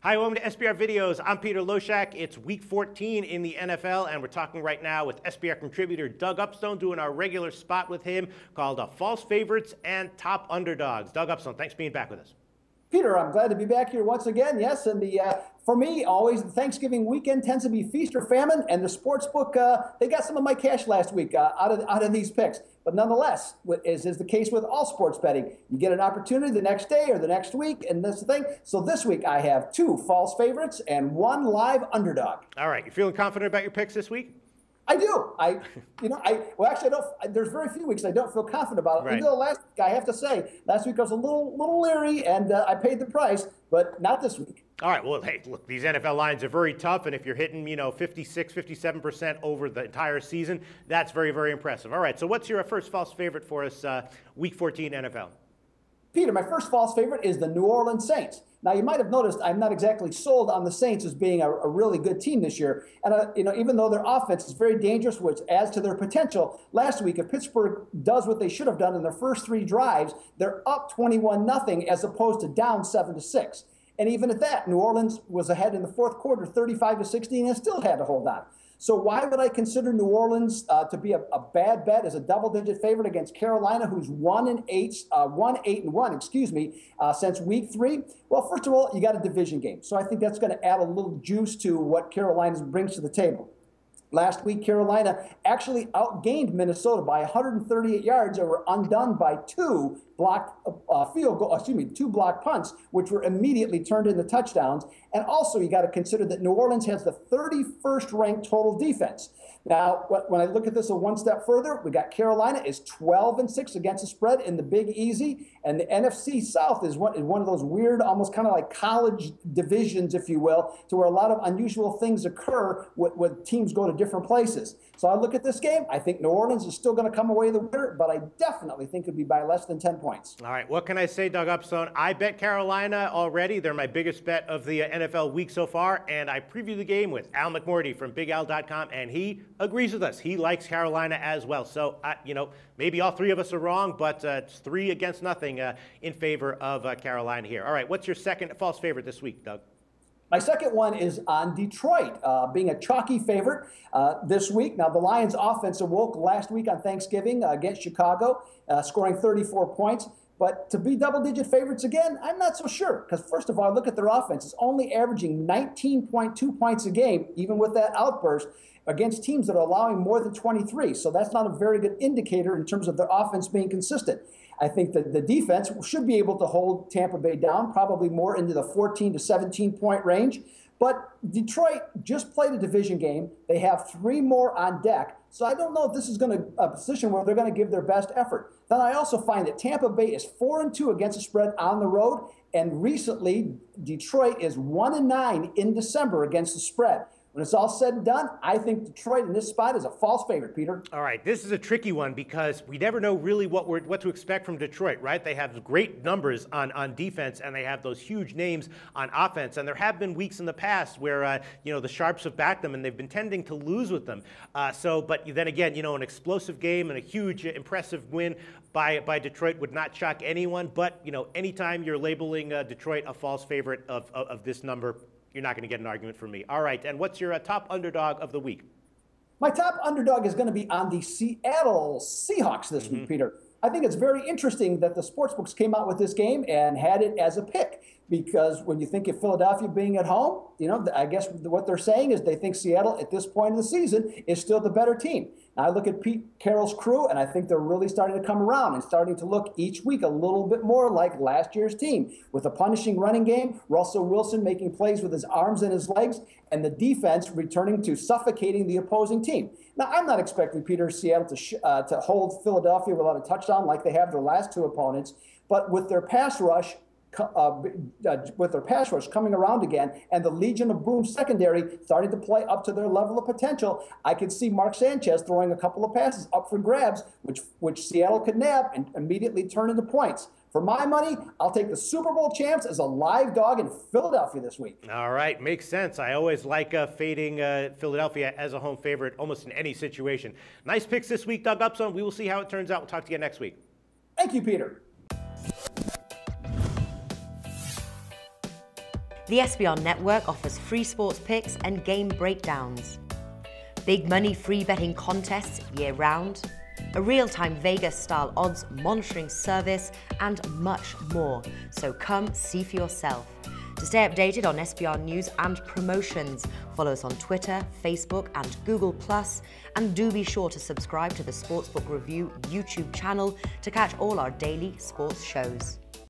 Hi, welcome to SBR Videos. I'm Peter Loshak. It's week 14 in the NFL, and we're talking right now with SBR contributor Doug Upstone, doing our regular spot with him called False Favorites and Top Underdogs. Doug Upstone, thanks for being back with us. Peter, I'm glad to be back here once again. Yes, and for me, always the Thanksgiving weekend tends to be feast or famine, and the sports book, they got some of my cash last week out of these picks. But nonetheless, as is the case with all sports betting, you get an opportunity the next day or the next week, and that's the thing. So this week I have 2 false favorites and 1 live underdog. All right, you feeling confident about your picks this week? I do. Well, actually, I don't. There's very few weeks I don't feel confident about it. Right. Even though last week, I have to say, last week I was a little leery, and I paid the price, but not this week. All right, well, hey, look, these NFL lines are very tough, and if you're hitting, 56, 57% over the entire season, that's very, very impressive. All right, so what's your first false favorite for us, week 14 NFL? Peter, my first false favorite is the New Orleans Saints. Now, you might have noticed I'm not exactly sold on the Saints as being a really good team this year. And, even though their offense is very dangerous, which adds to their potential, last week, if Pittsburgh does what they should have done in their first 3 drives, they're up 21-0 as opposed to down 7-6. And even at that, New Orleans was ahead in the fourth quarter, 35-16, and still had to hold on. So why would I consider New Orleans to be a bad bet as a double-digit favorite against Carolina, who's 1-8-1, since week 3? Well, first of all, you got a division game, so I think that's going to add a little juice to what Carolina brings to the table. Last week, Carolina actually outgained Minnesota by 138 yards and were undone by 2 blocked punts, which were immediately turned into touchdowns. And also, you got to consider that New Orleans has the 31st ranked total defense. Now, when I look at this one step further, we got Carolina is 12-6 against the spread in the Big Easy, and the NFC South is one of those weird, almost kind of like college divisions, if you will, to where a lot of unusual things occur when teams go to different places. So I look at this game, I think New Orleans is still going to come away the winner, but I definitely think it'd be by less than 10 points. All right, what can I say, Doug Upstone? I bet Carolina already. They're my biggest bet of the NFL week so far, and I previewed the game with Al McMorty from BigAl.com, and he agrees with us. He likes Carolina as well. So, maybe all 3 of us are wrong, but it's 3-0 in favor of Carolina here. All right, what's your second false favorite this week, Doug? My second one is on Detroit, being a chalky favorite this week. Now, the Lions' offense awoke last week on Thanksgiving against Chicago, scoring 34 points. But to be double-digit favorites again, I'm not so sure. Because first of all, look at their offense. It's only averaging 19.2 points a game, even with that outburst, against teams that are allowing more than 23. So that's not a very good indicator in terms of their offense being consistent. I think that the defense should be able to hold Tampa Bay down, probably more into the 14 to 17-point range. But Detroit just played a division game. They have 3 more on deck. So I don't know if this is going to a position where they're going to give their best effort. Then I also find that Tampa Bay is 4-2 against the spread on the road. And recently, Detroit is 1-9 in December against the spread. When it's all said and done, I think Detroit in this spot is a false favorite, Peter. All right, this is a tricky one because we never know really what to expect from Detroit, right? They have great numbers on defense, and they have those huge names on offense. And there have been weeks in the past where, the Sharps have backed them, and they've been tending to lose with them. But then again, an explosive game and a huge, impressive win by Detroit would not shock anyone. But, anytime you're labeling Detroit a false favorite of this number, you're not going to get an argument from me. All right, and what's your top underdog of the week? My top underdog is going to be on the Seattle Seahawks this week, Peter. I think it's very interesting that the sportsbooks came out with this game and had it as a pick, because when you think of Philadelphia being at home, I guess what they're saying is they think Seattle at this point of the season is still the better team. Now, I look at Pete Carroll's crew, and I think they're really starting to come around and starting to look each week a little bit more like last year's team, with a punishing running game, Russell Wilson making plays with his arms and his legs, and the defense returning to suffocating the opposing team. Now, I'm not expecting Seattle to hold Philadelphia without a touchdown like they have their last 2 opponents, but with their pass rush coming around again and the Legion of Boom secondary starting to play up to their level of potential, I could see Mark Sanchez throwing a couple of passes up for grabs, which Seattle could nab and immediately turn into points. For my money, I'll take the Super Bowl champs as a live dog in Philadelphia this week. All right, makes sense. I always like fading Philadelphia as a home favorite almost in any situation. Nice picks this week, Doug Upstone. We will see how it turns out. We'll talk to you next week. Thank you, Peter. The SBR network offers free sports picks and game breakdowns, big money free betting contests year-round, a real-time Vegas-style odds monitoring service, and much more. So come see for yourself. To stay updated on SBR news and promotions, follow us on Twitter, Facebook, and Google+, and do be sure to subscribe to the Sportsbook Review YouTube channel to catch all our daily sports shows.